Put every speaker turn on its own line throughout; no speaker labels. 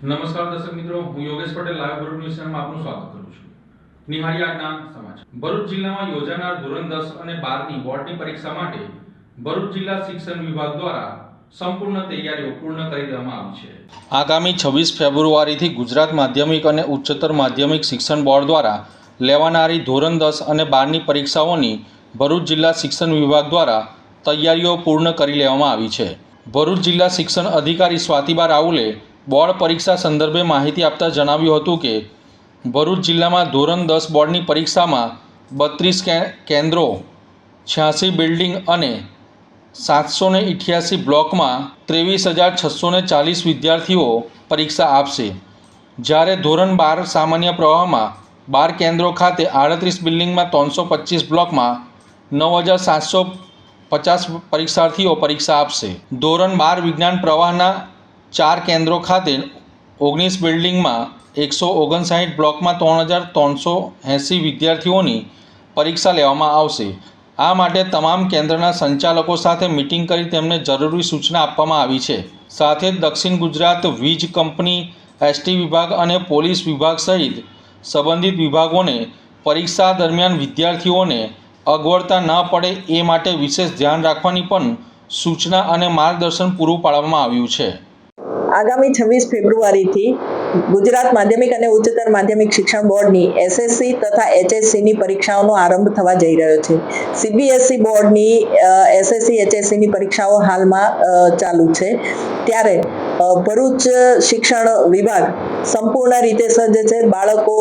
નમસ્કાર દર્શક મિત્રો, હું યોગેશ પટેલ લાઈવ ભરૂચ ન્યૂઝ ચેનલમાં આપનું સ્વાગત કરું છું. નિહાળી આજના સમાચાર. ભરૂચ જિલ્લામાં યોજાનાર ધોરણ 10 અને 12 ની બોર્ડની પરીક્ષા માટે ભરૂચ જિલ્લા શિક્ષણ વિભાગ દ્વારા સંપૂર્ણ તૈયારીઓ પૂર્ણ કરી દેવામાં આવી છે. આગામી 26 ફેબ્રુઆરીથી ગુજરાત માધ્યમિક અને ઉચ્ચતર માધ્યમિક શિક્ષણ બોર્ડ દ્વારા લેવાનારી ધોરણ 10 અને 12 ની પરીક્ષાઓની ભરૂચ જિલ્લા શિક્ષણ વિભાગ દ્વારા તૈયારીઓ પૂર્ણ કરી લેવામાં આવી છે. ભરૂચ જિલ્લા શિક્ષણ અધિકારી સ્વાતિબા રાઉલે બોર્ડ પરીક્ષા સંદર્ભે માહિતી આપતા જણાવ્યું હતું કે ભરૂચ જિલ્લામાં ધોરણ 10 બોર્ડની પરીક્ષામાં 32 કેન્દ્રો, 86 બિલ્ડિંગ અને 788 બ્લોકમાં 23,640 વિદ્યાર્થીઓ પરીક્ષા આપશે. જ્યારે ધોરણ 12 સામાન્ય પ્રવાહમાં 12 કેન્દ્રો ખાતે 38 બિલ્ડિંગમાં 325 બ્લોકમાં 9,750 પરીક્ષાર્થીઓ પરીક્ષા આપશે. ધોરણ 12 વિજ્ઞાન પ્રવાહના 4 કેન્દ્રો ખાતે 19 બિલ્ડિંગમાં 159 બ્લોકમાં 3,380 વિદ્યાર્થીઓની પરીક્ષા લેવામાં આવશે. આ માટે તમામ કેન્દ્રના સંચાલકો સાથે મિટિંગ કરી તેમને જરૂરી સૂચના આપવામાં આવી છે. સાથે જ દક્ષિણ ગુજરાત વીજ કંપની, એસટી વિભાગ અને પોલીસ વિભાગ સહિત સંબંધિત વિભાગોને પરીક્ષા દરમિયાન વિદ્યાર્થીઓને અગવડતા ન પડે એ માટે વિશેષ ધ્યાન રાખવાની પણ સૂચના અને માર્ગદર્શન પૂરું પાડવામાં આવ્યું છે.
આગામી 26 ફેબ્રુઆરીથી ગુજરાત માધ્યમિક અને ઉચ્ચતર માધ્યમિક શિક્ષણ બોર્ડની એસએસસી તથા એચએસસીની પરીક્ષાઓનો આરંભ થવા જઈ રહ્યો છે. સીબીએસઈ બોર્ડની એસએસસી એચએસસીની પરીક્ષાઓ હાલમાં ચાલુ છે. ત્યારે ભરૂચ શિક્ષણ વિભાગ સંપૂર્ણ રીતે સજ્જ છે. બાળકો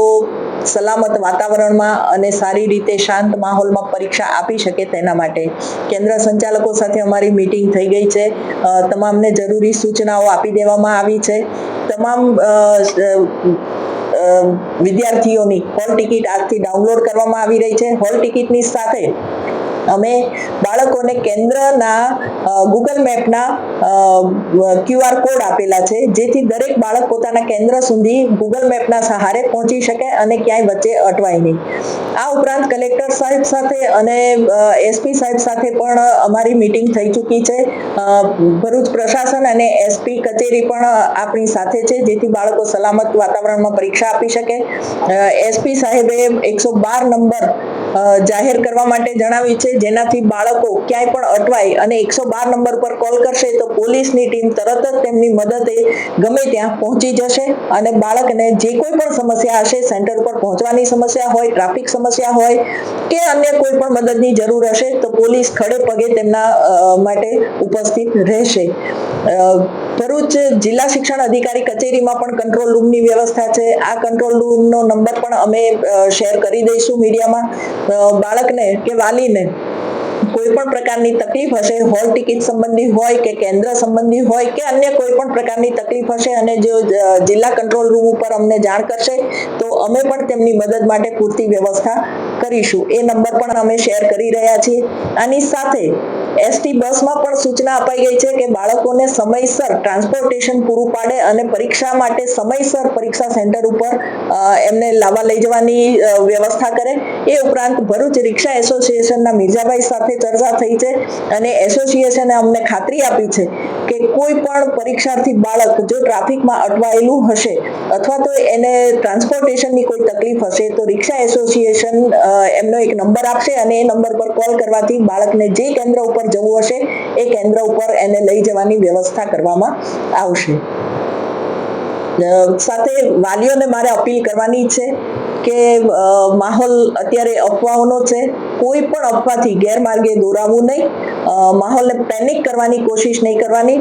સલામત વાતાવરણમાં અને સારી રીતે શાંત માહોલમાં પરીક્ષા આપી શકે તેના માટે કેન્દ્ર સંચાલકો સાથે અમારી મીટિંગ થઈ ગઈ છે. તમામને જરૂરી સૂચનાઓ આપી દેવામાં આવી છે. તમામ વિદ્યાર્થીઓની હોલ ટિકિટ આજથી ડાઉનલોડ કરવામાં આવી રહી છે. હોલ ટિકિટની સાથે અમે બાળકોને કેન્દ્રના ગૂગલ મેપના QR કોડ આપેલા છે, જેથી દરેક બાળક પોતાના કેન્દ્ર સુધી ગૂગલ મેપના સહારે પહોંચી શકે અને ક્યાંય વચ્ચે અટવાય નહીં. આ ઉપરાંત કલેક્ટર સાહેબ સાથે અને એસપી સાહેબ સાથે પણ અમારી મીટિંગ થઈ ચૂકી છે. ભરૂચ પ્રશાસન અને એસપી કચેરી પણ આપણી સાથે છે, જેથી બાળકો સલામત વાતાવરણમાં પરીક્ષા આપી શકે. એસપી સાહેબે 112 નંબર જાહેર કરવા માટે જણાવ્યું છે, જેનાથી બાળકો ક્યાંય પણ અટવાય અને 112 નંબર પર કોલ કરશે તો પોલીસની ટીમ તરત જ તેમની મદદે ગમે ત્યાં પહોંચી જશે અને બાળકને જે કોઈ પણ સમસ્યા હશે, સેન્ટર પર પહોંચવાની સમસ્યા હોય, ટ્રાફિક સમસ્યા હોય કે અન્ય કોઈ પણ મદદની જરૂર હશે તો પોલીસ ખડે પગે તેમના માટે ઉપસ્થિત રહેશે. ભરૂચ જિલ્લા શિક્ષણ અધિકારી કચેરીમાં પણ કંટ્રોલ રૂમની વ્યવસ્થા છે. આ કંટ્રોલ રૂમનો નંબર પણ અમે શેર કરી દઈશું મીડિયામાં. બાળકને કે વાલીને કોઈ પણ પ્રકારની તકલીફ હશે, હોલ ટિકિટ સંબંધી હોય કે કેન્દ્ર સંબંધી હોય કે અન્ય કોઈ પણ પ્રકારની તકલીફ હશે અને જો જિલ્લા કંટ્રોલ રૂમ ઉપર અમને જાણ કરશે તો અમે પણ તેમની મદદ માટે પૂરતી વ્યવસ્થા કરીશું. એ નંબર પણ અમે શેર કરી રહ્યા છીએ. આની સાથે એસટી બસમાં પણ સૂચના અપાઈ ગઈ છે કે બાળકોને સમયસર ટ્રાન્સપોર્ટેશન પૂરું પાડે અને પરીક્ષા માટે સમયસર પરીક્ષા સેન્ટર ઉપર એમને લાવવા લઈ જવાની વ્યવસ્થા કરે. એ ઉપરાંત ભરૂચ રિક્ષા એસોસિએશનના મિર્ઝાભાઈ સાથે ચર્ચા થઈ છે અને એસોસિએશને અમને ખાતરી આપી છે કે કોઈ પણ પરીક્ષાર્થી બાળક જો ટ્રાફિકમાં અટવાયેલું હશે અથવા તો એને ટ્રાન્સપોર્ટેશનની કોઈ તકલીફ હશે તો રિક્ષા એસોસિએશન એમનો એક નંબર આપશે અને એ નંબર પર કોલ કરવાથી બાળકને જે કેન્દ્ર ઉપર જવું હશે એ કેન્દ્ર ઉપર એને લઈ જવાની વ્યવસ્થા કરવામાં આવશે. સાથે વાલીઓને મારે અપીલ કરવાની છે કે માહોલ અત્યારે અફવાઓનો છે. કોઈ પણ અફવાથી ગેરમાર્ગે દોરાવવું નહીં. માહોલને પેનિક કરવાની કોશિશ નહીં કરવાની.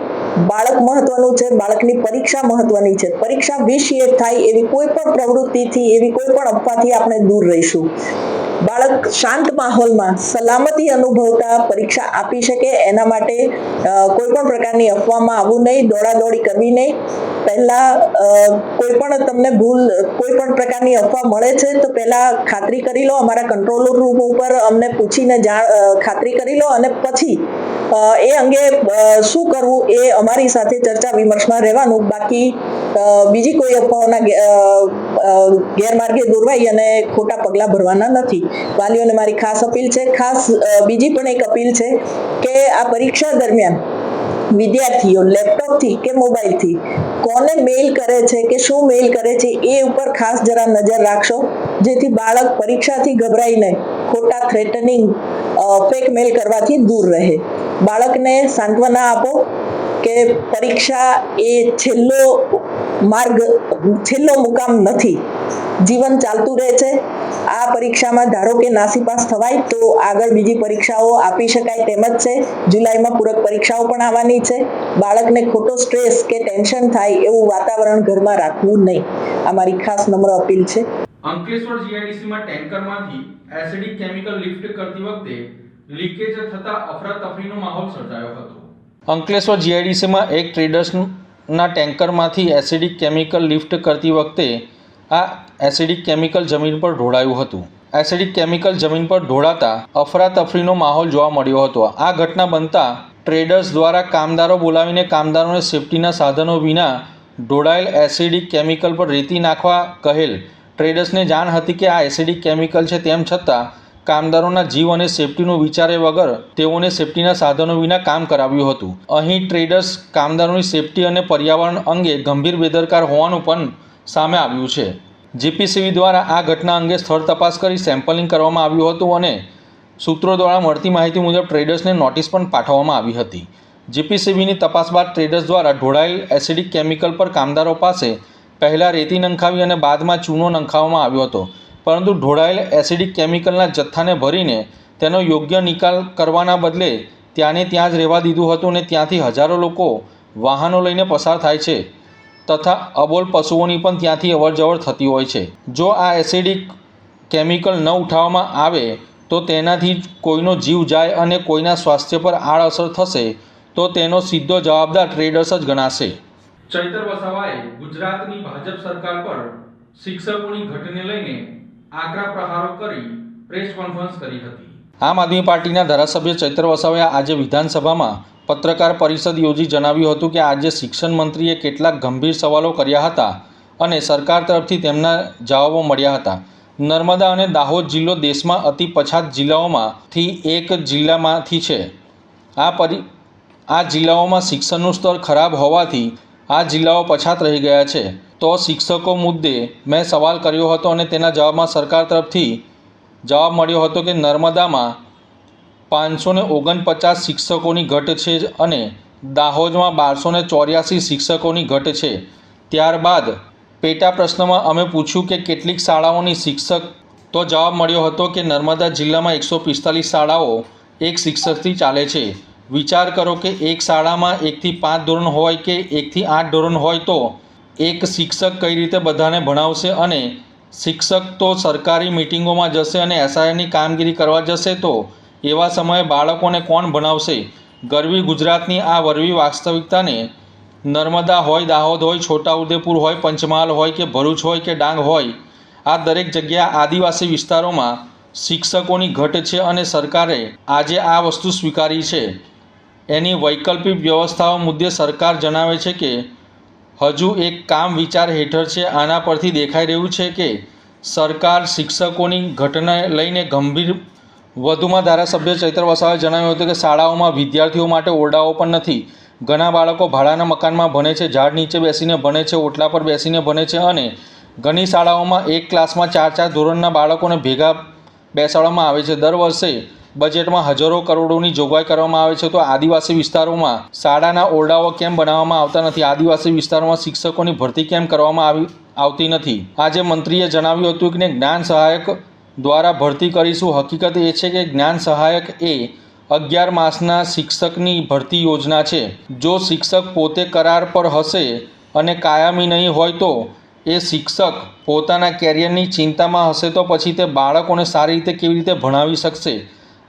બાળક મહત્વનું છે, બાળકની પરીક્ષા મહત્વની છે. પરીક્ષા વિષયક થાય એવી કોઈ પણ પ્રવૃત્તિથી, એવી કોઈ પણ અફવાથી આપણે દૂર રહીશું. બાળક શાંત માહોલમાં સલામતી અનુભવતા પરીક્ષા આપી શકે એના માટે કોઈ પણ પ્રકારની અફવામાં આવવું નહીં, દોડાદોડી કરવી નહીં. પહેલા કોઈ પણ તમને કોઈ પણ પ્રકારની અફવા મળે છે તો પહેલા ખાતરી કરી લો. અમારા કંટ્રોલ રૂમ ઉપર અમને પૂછીને ખાતરી કરી લો અને પછી એ અંગે શું કરવું એ અમારી સાથે ચર્ચા વિમર્શમાં રહેવાનું. બાકી બીજી કોઈ અફવાઓના ગેરમાર્ગે દોરવાઈ અને ખોટા પગલાં ભરવાના નથી. વાલીઓને મારી ખાસ અપીલ છે. ખાસ બીજી પણ એક અપીલ છે કે આ પરીક્ષા દરમિયાન વિદ્યાર્થીઓ લેપટોપથી કે મોબાઈલથી કોને મેઇલ કરે છે કે શું મેઇલ કરે છે એ ઉપર ખાસ જરા નજર રાખશો, જેથી બાળક પરીક્ષાથી ગભરાઈને ખોટા થ્રેટનિંગ ફેક મેલ કરવાથી દૂર રહે. બાળકને સાંત્વના આપો કે પરીક્ષા એ છેલ્લો મુકામ નથી, જીવન ચાલતું રહે છે. આ પરીક્ષામાં ધારો કે નાસીપાસ થવાય તો આગળ બીજી પરીક્ષાઓ આપી શકાય તેમ જ છે. જુલાઈમાં પૂરક પરીક્ષાઓ પણ આવવાની છે. બાળકને ખોટો સ્ટ્રેસ કે ટેન્શન થાય એવું વાતાવરણ ઘરમાં રાખવું નહીં. આ મારી ખાસ નમ્ર અપીલ છે.
અંકલેશ્વર જીઆઈડીસીમાં ટેન્કરમાંથી એસિડિક કેમિકલ લિફ્ટ કરતી વખતે લીકેજ થતા અફરાતફરીનો માહોલ સર્જાયો હતો. અંકલેશ્વર જીઆઈડીસીમાં એક ટ્રેડર્સના ટેન્કરમાંથી એસિડિક કેમિકલ લિફ્ટ કરતી વખતે આ એસિડિક કેમિકલ જમીન પર ઢોળાયું હતું. એસિડિક કેમિકલ જમીન પર ઢોળાતા અફરાતફરીનો માહોલ જોવા મળ્યો હતો. આ ઘટના બનતા ટ્રેડર્સ દ્વારા કામદારો બોલાવીને કામદારોને સેફટીના સાધનો વિના ઢોળાયેલ એસિડિક કેમિકલ પર રેતી નાખવા કહેલ. ટ્રેડર્સને જાણ હતી કે આ એસિડિક કેમિકલ છે, તેમ છતાં કામદારોના જીવ અને સેફટીનું વિચારે વગર તેઓને સેફટીના સાધનો વિના કામ કરાવ્યું હતું. અહીં ટ્રેડર્સ કામદારોની સેફટી અને પર્યાવરણ અંગે ગંભીર બેદરકાર હોવાનું પણ સામે આવ્યું છે. જીપીસીબી દ્વારા આ ઘટના અંગે સ્થળ તપાસ કરી સેમ્પલિંગ કરવામાં આવ્યું હતું અને સૂત્રો દ્વારા મળતી માહિતી મુજબ ટ્રેડર્સને નોટિસ પણ પાઠવવામાં આવી હતી. જીપીસીબીની તપાસ બાદ ટ્રેડર્સ દ્વારા ઢોળાયેલ એસિડિક કેમિકલ પર કામદારો પાસે પહેલાં રેતી નંખાવી અને બાદમાં ચૂનો નંખાવવામાં આવ્યો હતો, પરંતુ ઢોળાયેલ એસિડિક કેમિકલના જથ્થાને ભરીને તેનો યોગ્ય નિકાલ કરવાના બદલે ત્યાંને ત્યાં જ રહેવા દીધું હતું અને ત્યાંથી હજારો લોકો વાહનો લઈને પસાર થાય છે તથા અબોલ પશુઓની પણ ત્યાંથી અવરજવર થતી હોય છે. જો આ એસિડિક કેમિકલ ન ઉઠાવવામાં આવે તો તેનાથી કોઈનો જીવ જાય અને કોઈના સ્વાસ્થ્ય પર આડઅસર થશે તો તેનો સીધો જવાબદાર ટ્રેડર્સ જ ગણાશે. ચૈતર વસાવાએ ગુજરાતની ભાજપ સરકાર પર શિક્ષકોની ઘટને લઈને આકરા પ્રહારો કરી પ્રેસ કોન્ફરન્સ કરી હતી. આમ આદમી પાર્ટીના ધારાસભ્ય ચૈતર વસાવાએ આજે વિધાનસભામાં પત્રકાર પરિષદ યોજી જણાવ્યું હતું કે આજે શિક્ષણ મંત્રીએ કેટલાક ગંભીર સવાલો કર્યા હતા અને સરકાર તરફથી તેમના જવાબો મળ્યા હતા. નર્મદા અને દાહોદ જિલ્લો દેશમાં અતિ પછાત જિલ્લાઓમાંથી એક જિલ્લામાંથી છે. આ જિલ્લાઓમાં શિક્ષણનું સ્તર ખરાબ હોવાથી આ જિલ્લાઓ પછાત રહી ગયા છે. તો શિક્ષકો મુદ્દે મેં સવાલ કર્યો હતો અને તેના જવાબમાં સરકાર તરફથી જવાબ મળ્યો હતો કે નર્મદામાં 549 શિક્ષકોની ઘટ છે અને દાહોદમાં 1284 શિક્ષકોની ઘટ છે. ત્યારબાદ પેટા પ્રશ્નમાં અમે પૂછ્યું કે કેટલીક શાળાઓની શિક્ષક, તો જવાબ મળ્યો હતો કે નર્મદા જિલ્લામાં 145 શાળાઓ એક શિક્ષકથી ચાલે છે. વિચાર કરો કે એક શાળામાં 1 થી 5 ધોરણ હોય કે 1 થી 8 ધોરણ હોય તો એક શિક્ષક કઈ રીતે બધાને ભણાવશે? અને શિક્ષક તો સરકારી મિટિંગોમાં જશે અને એસઆઈઆરની કામગીરી કરવા જશે, તો એવા સમયે બાળકોને કોણ ભણાવશે? ગરવી ગુજરાતની આ વરવી વાસ્તવિકતાને નર્મદા હોય, દાહોદ હોય, છોટાઉદેપુર હોય, પંચમહાલ હોય કે ભરૂચ હોય કે ડાંગ હોય, આ દરેક જગ્યા આદિવાસી વિસ્તારોમાં શિક્ષકોની ઘટ છે અને સરકારે આજે આ વસ્તુ સ્વીકારી છે. એની વૈકલ્પિક વ્યવસ્થાઓ મુદ્દે સરકાર જણાવે છે કે હજુ એક કામ વિચાર હેઠળ છે. આના પરથી દેખાઈ રહ્યું છે કે સરકાર શિક્ષકોની ઘટને લઈને ગંભીર. વધુમાં ધારાસભ્ય ચૈતર વસાવાએ જણાવ્યું હતું કે શાળાઓમાં વિદ્યાર્થીઓ માટે ઓરડાઓ પણ નથી. ઘણા બાળકો ભાડાના મકાનમાં ભણે છે, ઝાડ નીચે બેસીને ભણે છે, ઓટલા પર બેસીને ભણે છે અને ઘણી શાળાઓમાં એક ક્લાસમાં 4 ધોરણના બાળકોને ભેગા બેસાડવામાં આવે છે. દર વર્ષે બજેટમાં હજારો કરોડોની જોગવાઈ કરવામાં આવે છે, તો આદિવાસી વિસ્તારોમાં શાળાના ઓરડાઓ કેમ બનાવવામાં આવતા નથી? આદિવાસી વિસ્તારોમાં શિક્ષકોની ભરતી કેમ કરવામાં આવતી નથી? આજે મંત્રીએ જણાવ્યું હતું કે જ્ઞાન સહાયક દ્વારા ભરતી કરીશું. હકીકત એ છે કે જ્ઞાન સહાયક એ 11 માસના શિક્ષકની ભરતી યોજના છે. જો શિક્ષક પોતે કરાર પર હશે અને કાયમી નહીં હોય તો એ શિક્ષક પોતાના કેરિયરની ચિંતામાં હશે તો પછી તે બાળકોને સારી રીતે કેવી રીતે ભણાવી શકશે?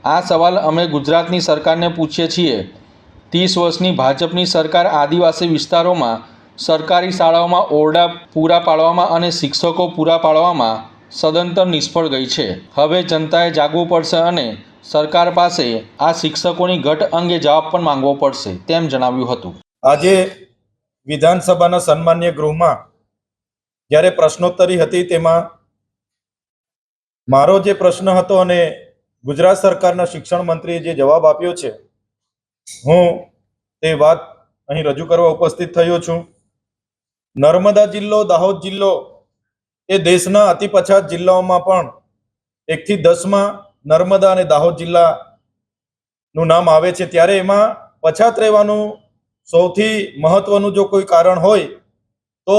આ સવાલ અમે ગુજરાતની સરકારને પૂછીએ છીએ. 30 વર્ષની ભાજપની સરકાર આદિવાસી વિસ્તારોમાં સરકારી શાળાઓમાં ઓરડા પૂરા પાડવામાં અને શિક્ષકો પૂરા પાડવામાં સદંતર નિષ્ફળ ગઈ છે. હવે જનતાએ જાગવું પડશે અને સરકાર પાસે આ શિક્ષકોની ઘટ અંગે જવાબ પણ માંગવો પડશે, તેમ જણાવ્યું હતું.
આજે વિધાનસભાના સન્માન્ય ગૃહમાં જ્યારે પ્રશ્નોત્તરી હતી તેમાં મારો જે પ્રશ્ન હતો અને ગુજરાત સરકારના શિક્ષણ મંત્રીએ જે જવાબ આપ્યો છે, હું તે વાત અહીં રજૂ કરવા ઉપસ્થિત થયો છું. નર્મદા જિલ્લો, દાહોદ જિલ્લો એ દેશના અતિ પછાત જિલ્લાઓમાં પણ 1 થી 10માં નર્મદા અને દાહોદ જિલ્લાનું નામ આવે છે. ત્યારે એમાં પછાત રહેવાનું સૌથી મહત્વનું જો કોઈ કારણ હોય તો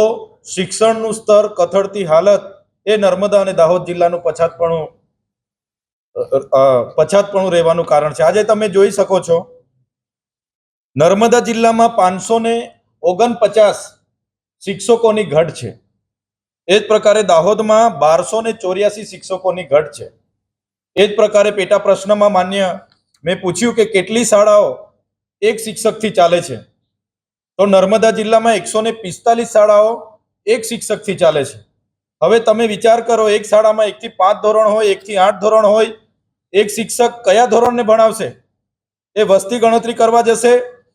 શિક્ષણનું સ્તર કથળતી હાલત એ નર્મદા અને દાહોદ જિલ્લાનું પછાતપણું રહેવાનું કારણ છે. આજે તમે જોઈ શકો છો નર્મદા જિલ્લામાં 549 શિક્ષકોની ઘટ છે. એ જ પ્રકારે દાહોદમાં 1284 શિક્ષકોની ઘટ છે. એ જ પ્રકારે પેટા પ્રશ્નમાં માન્ય મેં પૂછ્યું કે કેટલી શાળાઓ એક શિક્ષકથી ચાલે છે, તો નર્મદા જિલ્લામાં 145 શાળાઓ એક શિક્ષકથી ચાલે છે. હવે તમે વિચાર કરો, એક શાળામાં 1 થી 5 ધોરણ હોય, 1 થી 8 ધોરણ હોય, એક શિક્ષક કયા ધોરણને ભણાવશે? એ વસ્તી ગણતરી કરવા જશે,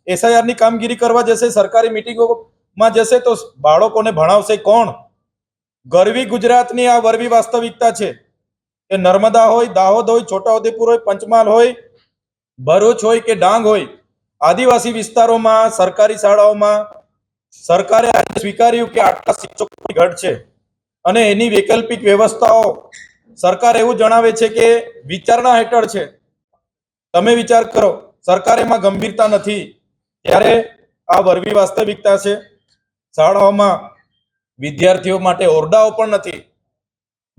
SIR ની કામગીરી કરવા જશે, સરકારી મિટિંગોમાં જશે, તો બાળકોને ભણાવશે કોણ? ગરવી ગુજરાતની આ વરવી વાસ્તવિકતા છે કે નર્મદા હોય, દાહોદ હોય, છોટાઉદેપુર હોય, પંચમહાલ હોય, ભરૂચ હોય કે ડાંગ હોય, આદિવાસી વિસ્તારોમાં સરકારી શાળાઓમાં સરકારે સ્વીકાર્યું કે આટલા શિક્ષકોની ઘટ છે અને એની વૈકલ્પિક વ્યવસ્થાઓ સરકાર એવું જણાવે છે કે વિચારણા હેઠળ છે. તમે વિચાર કરો, સરકાર એમાં ગંભીરતા નથી. ત્યારે આ વરવી વાસ્તવિકતા છે. શાળાઓમાં વિદ્યાર્થીઓ માટે ઓરડાઓ પણ નથી.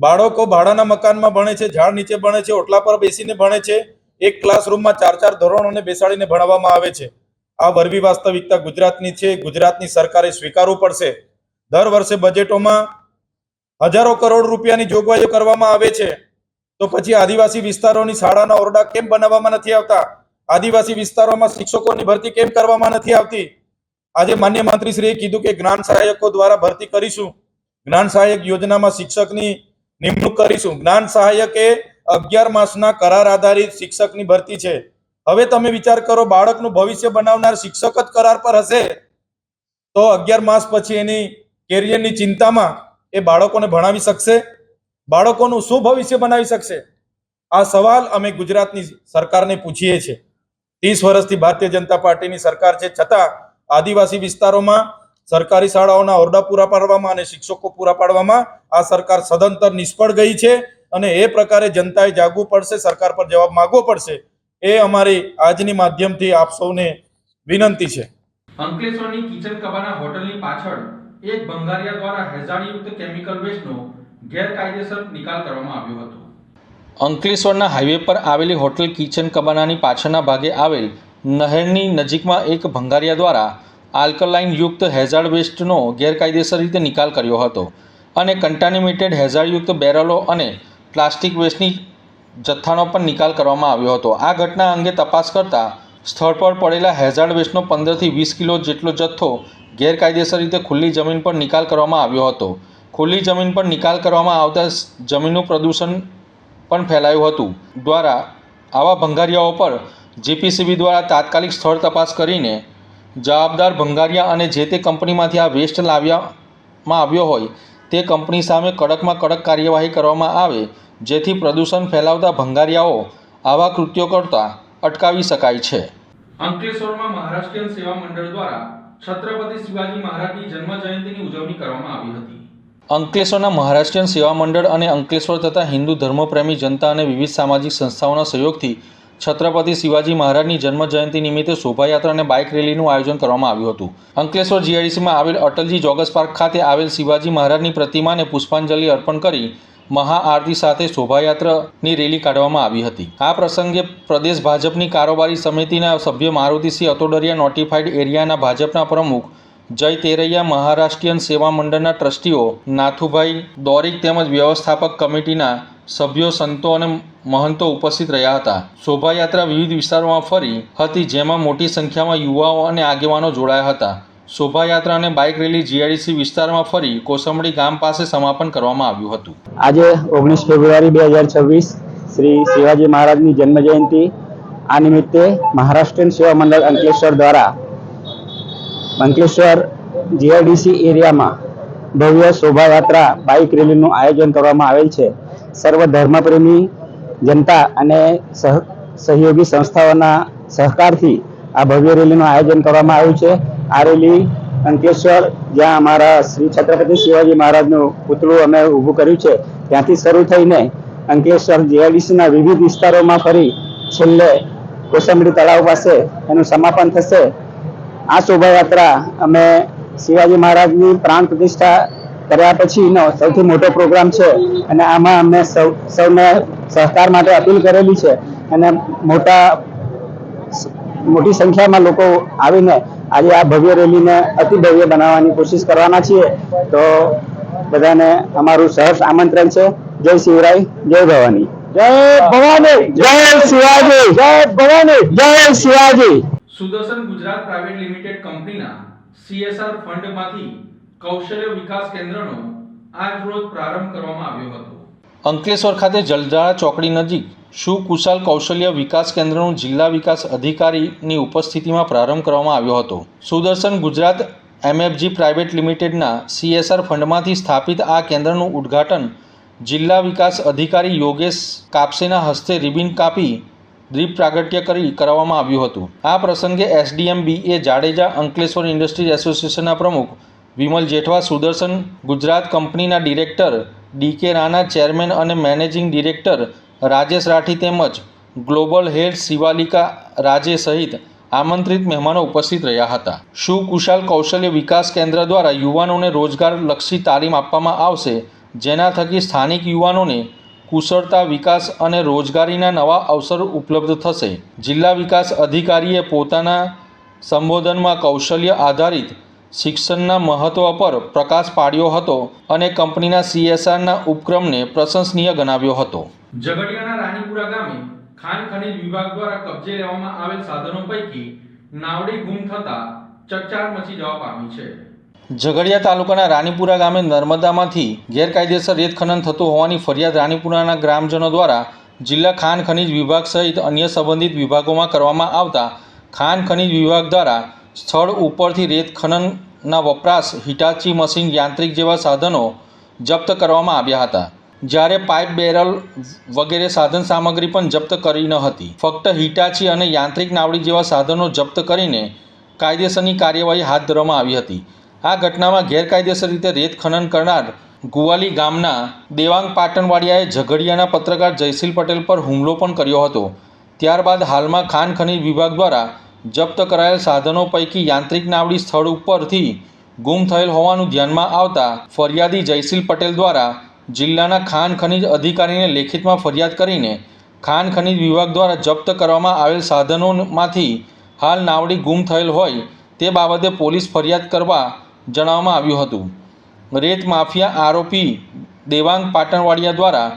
બાળકો ભાડાના મકાનમાં ભણે છે, ઝાડ નીચે ભણે છે, ઓટલા પર બેસીને ભણે છે. એક ક્લાસરૂમમાં 4 ધોરણોને બેસાડીને ભણાવવામાં આવે છે. આ વરવી વાસ્તવિકતા ગુજરાતની છે. ગુજરાતની સરકારે સ્વીકારવું પડશે. દર વર્ષે બજેટોમાં હજારો કરોડ રૂપિયાની જોગવાઈઓ કરવામાં આવે છે, તો પછી આદિવાસી વિસ્તારોની શાળાના ઓરડા કેમ બનાવવામાં નથી આવતા? આદિવાસી વિસ્તારોમાં શિક્ષકોની ભરતી કેમ કરવામાં નથી આવતી? આજે માન્ય મંત્રીશ્રીએ કીધું કે જ્ઞાન સહાયકો દ્વારા ભરતી કરીશું, જ્ઞાન સહાયક યોજનામાં શિક્ષકની નિમણૂક કરીશું. જ્ઞાન સહાયક એ 11 માસના કરાર આધારિત શિક્ષકની ભરતી છે. હવે તમે વિચાર કરો, બાળકનું ભવિષ્ય બનાવનાર શિક્ષક જ કરાર પર હશે તો 11 માસ પછી એની કેરિયરની ચિંતામાં એ બાળકોને ભણાવી શકશે? બાળકોનું શું ભવિષ્ય બનાવી શકશે? આ સવાલ અમે ગુજરાતની સરકારને પૂછીએ છીએ. 30 વર્ષથી ભારતીય જનતા પાર્ટીની સરકાર છે, છતાં આદિવાસી વિસ્તારોમાં સરકારી શાળાઓના ઓરડા પૂરા પાડવામાં અને શિક્ષકો પૂરા પાડવામાં આ સરકાર સદંતર નિષ્ફળ ગઈ છે અને એ પ્રકારે જનતાએ જાગવું પડશે, સરકાર પર જવાબ માંગવો પડશે. એ અમારી આજની માધ્યમથી આપ સૌને વિનંતી છે.
અંકલેશ્વરની કિચન કબાના હોટલની પાછળ એક ભંગારિયા દ્વારા હેઝાર્ડયુક્ત કેમિકલ વેસ્ટનો ગેરકાયદેસર નિકાલ કરવામાં આવ્યો હતો. અંકલેશ્વરના હાઈવે પર આવેલી હોટલ કિચન કબાનાની પાછળના ભાગે આવેલ નહેરની નજીકમાં એક ભંગારિયા દ્વારા આલ્કલાઇન યુક્ત હેઝાર્ડ વેસ્ટનો ગેરકાયદેસર રીતે નિકાલ કર્યો હતો અને કન્ટામિનેટેડ હેઝાર્ડયુક્ત બેરલો અને પ્લાસ્ટિક વેસ્ટની જથ્થાનો પણ નિકાલ કરવામાં આવ્યો હતો. આ ઘટના અંગે તપાસ કરતા સ્થળ પર પડેલા હેઝાર્ડ વેસ્ટનો 15 થી 20 કિલો જેટલો જથ્થો ગેરકાયદેસર રીતે ખુલ્લી જમીન પર નિકાલ કરવામાં આવ્યો હતો. ખુલ્લી જમીન પર નિકાલ કરવામાં આવતા જમીનનું પ્રદૂષણ પણ ફેલાયું હતું. દ્વારા આવા ભંગારિયાઓ પર જીપીસીબી દ્વારા તાત્કાલિક સ્થળ તપાસ કરીને જવાબદાર ભંગારિયા અને જે તે કંપનીમાંથી આ વેસ્ટ લાવવામાં આવ્યો હોય તે કંપની સામે કડકમાં કડક કાર્યવાહી કરવામાં આવે, જેથી પ્રદૂષણ ફેલાવતા ભંગારિયાઓ આવા કૃત્યો કરતા અટકાવી શકાય છે. અંકલેશ્વરમાં મહારાષ્ટ્રીયન સેવા મંડળ દ્વારા છત્રપતિ શિવાજી મહારાજની જન્મ જયંતિની ઉજવણી કરવામાં આવી હતી. અંકલેશ્વરના મહારાષ્ટ્રીયન સેવા મંડળ અને અંકલેશ્વર તથા હિન્દુ ધર્મપ્રેમી જનતા અને વિવિધ સામાજિક સંસ્થાઓના સહયોગથી છત્રપતિ શિવાજી મહારાજની જન્મ જયંતિ નિમિત્તે શોભાયાત્રા અને બાઇક રેલીનું આયોજન કરવામાં આવ્યું હતું. અંકલેશ્વર જીઆઈડીસીમાં આવેલ અટલજી જોગર્સ પાર્ક ખાતે આવેલ શિવાજી મહારાજની પ્રતિમાને પુષ્પાંજલિ અર્પણ કરી મહાઆરતી સાથે શોભાયાત્રાની રેલી કાઢવામાં આવી હતી. આ પ્રસંગે પ્રદેશ ભાજપની કારોબારી સમિતિના સભ્ય મારુતિસિંહ અતોડરિયા, નોટિફાઈડ એરિયાના ભાજપના પ્રમુખ જય તેરૈયા, મહારાષ્ટ્રીયન સેવા મંડળના ટ્રસ્ટીઓ નાથુભાઈ દોરીક તેમજ વ્યવસ્થાપક કમિટીના સભ્યો, સંતો અને મહંતો ઉપસ્થિત રહ્યા હતા. શોભાયાત્રા વિવિધ વિસ્તારોમાં ફરી હતી, જેમાં મોટી સંખ્યામાં યુવાઓ અને આગેવાનો જોડાયા હતા. શોભાયાત્રા અને બાઇક રેલી જીઆઈડીસી વિસ્તારમાં ફરી કોસંબડી ગામ પાસે સમાપન કરવામાં આવ્યું હતું.
આજે 19 ફેબ્રુઆરી 2026 શ્રી શિવાજી મહારાજની જન્મજયંતિ. આ નિમિત્તે મહારાષ્ટ્રીયન સેવા મંડળ અંકલેશ્વર દ્વારા અંકલેશ્વર જીઆઈડીસી એરિયામાં ભવ્ય શોભાયાત્રા બાઇક રેલીનું આયોજન કરવામાં આવેલ છે. સર્વ ધર્મપ્રેમી જનતા અને સહયોગી સંસ્થાઓના સહકારથી આ ભવ્ય રેલીનું આયોજન કરવામાં આવ્યું છે. આ રેલી અંકલેશ્વર, જ્યાં અમારા શ્રી છત્રપતિ શિવાજી મહારાજનું પુતળું અમે ઊભું કર્યું છે, ત્યાંથી શરૂ થઈને અંકલેશ્વર જીઆઈડીસીના વિવિધ વિસ્તારોમાં ફરી છેલ્લે કોસંબડી તળાવ પાસે એનું સમાપન થશે. આ શોભાયાત્રા અમે શિવાજી મહારાજની પ્રાણ પ્રતિષ્ઠા કર્યા પછીનો સૌથી મોટો પ્રોગ્રામ છે અને આમાં અમને સૌને સહકાર માટે અપીલ કરેલી છે અને મોટી સંખ્યામાં લોકો આવીને આજે આ ભવ્ય રેલીને અતિ ભવ્ય બનાવવાની કોશિશ કરવાના છીએ. તો બધાને અમારું સહર્ષ આમંત્રણ છે. જય શિવરાય, જય ભવાની, જય ભવાની, જય શિવાજી, જય ભવાની, જય શિવાજી.
સુદર્શન ગુજરાત પ્રાઇવેટ લિમિટેડ કંપનીના CSR ફંડમાંથી કૌશલ્ય વિકાસ કેન્દ્રનો આજરોજ પ્રારંભ કરવામાં આવ્યો હતો. અંકલેશ્વર ખાતે જલધારા ચોકડી નજીક સુકુશલ કૌશલ્ય વિકાસ કેન્દ્રનું જિલ્લા વિકાસ અધિકારીની ઉપસ્થિતિમાં પ્રારંભ કરવામાં આવ્યો હતો. સુદર્શન ગુજરાત MFG પ્રાઇવેટ લિમિટેડના CSR ફંડમાંથી સ્થાપિત આ કેન્દ્રનું ઉદ્ઘાટન જિલ્લા વિકાસ અધિકારી યોગેશ કાપસેના હસ્તે રિબિન કાપી દીપ પ્રાગટ્ય કરી કરવામાં આવ્યું હતું. આ પ્રસંગે SDM BA Jadeja, Ankleshwar industries એસોસિએશનના પ્રમુખ વિમલ જેઠવા, સુદર્શન ગુજરાત કંપનીના ડિરેક્ટર DK રાણા, ચેરમેન અને મેનેજિંગ ડિરેક્ટર રાજેશ રાઠી તેમજ ગ્લોબલ હેડ શિવાલિકા રાજે સહિત આમંત્રિત મહેમાનો ઉપસ્થિત રહ્યા હતા. સુકુશલ કૌશલ્ય વિકાસ કેન્દ્ર દ્વારા યુવાનોને રોજગારલક્ષી તાલીમ આપવામાં આવશે, જેના થકી સ્થાનિક યુવાનોને કુશળતા વિકાસ અને રોજગારીના નવા અવસર ઉપલબ્ધ થશે. જિલ્લા વિકાસ અધિકારીએ પોતાના સંબોધનમાં કૌશલ્ય આધારિત શિક્ષણના મહત્વ પર પ્રકાશ પાડ્યો હતો અને કંપનીના CSRના ઉપક્રમને પ્રશંસનીય ગણાવ્યો હતો. ઝઘડિયાના રાણીપુરા ગામે ખાણ ખનીજ વિભાગ દ્વારા કબજે લેવામાં આવેલ સાધનો પૈકી નાવડી ગુમ થતા ચકચાર મચી જવા પામી છે. ઝઘડિયા તાલુકાના રાણીપુરા ગામે નર્મદામાંથી ગેરકાયદેસર રેત ખનન થતું હોવાની ફરિયાદ રાણીપુરાના ગ્રામજનો દ્વારા જિલ્લા ખાણ ખનીજ વિભાગ સહિત અન્ય સંબંધિત વિભાગોમાં કરવામાં આવતા ખાણ ખનીજ વિભાગ દ્વારા સ્થળ ઉપરથી રેત ખનનના વપરાશ હિટાચી મશીન, યાંત્રિક જેવા સાધનો જપ્ત કરવામાં આવ્યા હતા, જ્યારે પાઇપ, બેરલ વગેરે સાધન સામગ્રી પણ જપ્ત કરી ન હતી. ફક્ત હિટાચી અને યાંત્રિક નાવડી જેવા સાધનો જપ્ત કરીને કાયદેસરની કાર્યવાહી હાથ ધરવામાં આવી હતી. આ ઘટનામાં ગેરકાયદેસર રીતે રેત ખનન કરનાર ગુવાલી ગામના દેવાંગ પાટણવાડિયાએ ઝઘડિયાના પત્રકાર જયશીલ પટેલ પર હુમલો પણ કર્યો હતો. ત્યારબાદ હાલમાં ખાણ ખનીજ વિભાગ દ્વારા જપ્ત કરાયેલ સાધનો પૈકી યાંત્રિક નાવડી સ્થળ ઉપરથી ગુમ થયેલ હોવાનું ધ્યાનમાં આવતા ફરિયાદી જયશીલ પટેલ દ્વારા જિલ્લાના ખાણ ખનીજ અધિકારીને લેખિતમાં ફરિયાદ કરીને ખાણ ખનીજ વિભાગ દ્વારા જપ્ત કરવામાં આવેલ સાધનોમાંથી હાલ નાવડી ગુમ થયેલ હોય તે બાબતે પોલીસ ફરિયાદ કરવા જણાવવામાં આવ્યું હતું. રેત માફિયા આરોપી દેવાંગ પાટણવાડિયા દ્વારા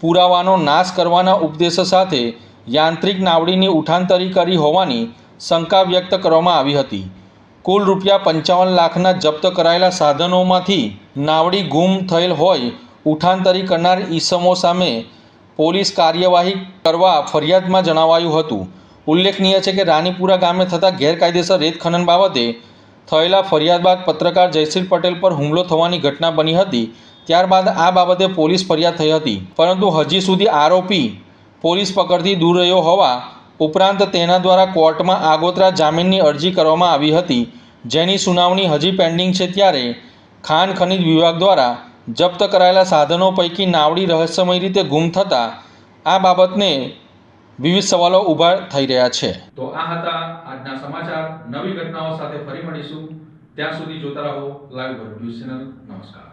પુરાવાનો નાશ કરવાના ઉપદેશ સાથે યાંત્રિક નાવડીની ઉઠાંતરી કરી હોવાની શંકા વ્યક્ત કરવામાં આવી હતી. કુલ ₹55 લાખના જપ્ત કરાયેલા સાધનોમાંથી નાવડી ગુમ થયેલ હોય ઉઠાંતરી કરનાર ઈસમો સામે પોલીસ કાર્યવાહી કરવા ફરિયાદમાં જણાવાયું હતું. ઉલ્લેખનીય છે કે રાણીપુરા ગામે થતા ગેરકાયદેસર રેત ખનન બાબતે થયેલા ફરિયાદ બાદ પત્રકાર જયશીલ પટેલ પર હુમલો થવાની ઘટના બની હતી. ત્યારબાદ આ બાબતે પોલીસ ફરિયાદ થઈ હતી, પરંતુ હજી સુધી આરોપી પોલીસ પકડથી દૂર રહ્યો હોવા ઉપરાંત તેના દ્વારા કોર્ટમાં આગોતરા જામીનની અરજી કરવામાં આવી હતી, જેની સુનાવણી હજી પેન્ડિંગ છે. ત્યારે ખાણ ખનીજ વિભાગ દ્વારા જપ્ત કરાયેલા સાધનો પૈકી નાવડી રહસ્યમય રીતે ગુમ થતાં આ બાબતને વિવિધ સવાલો ઊભા થઈ રહ્યા છે. તો આ હતા આજના સમાચાર. નવી ઘટનાઓ સાથે ફરી મળીશું. ત્યાં સુધી જોતા રહો લાઈવ ભરૂચ ન્યૂઝ ચેનલ. નમસ્કાર.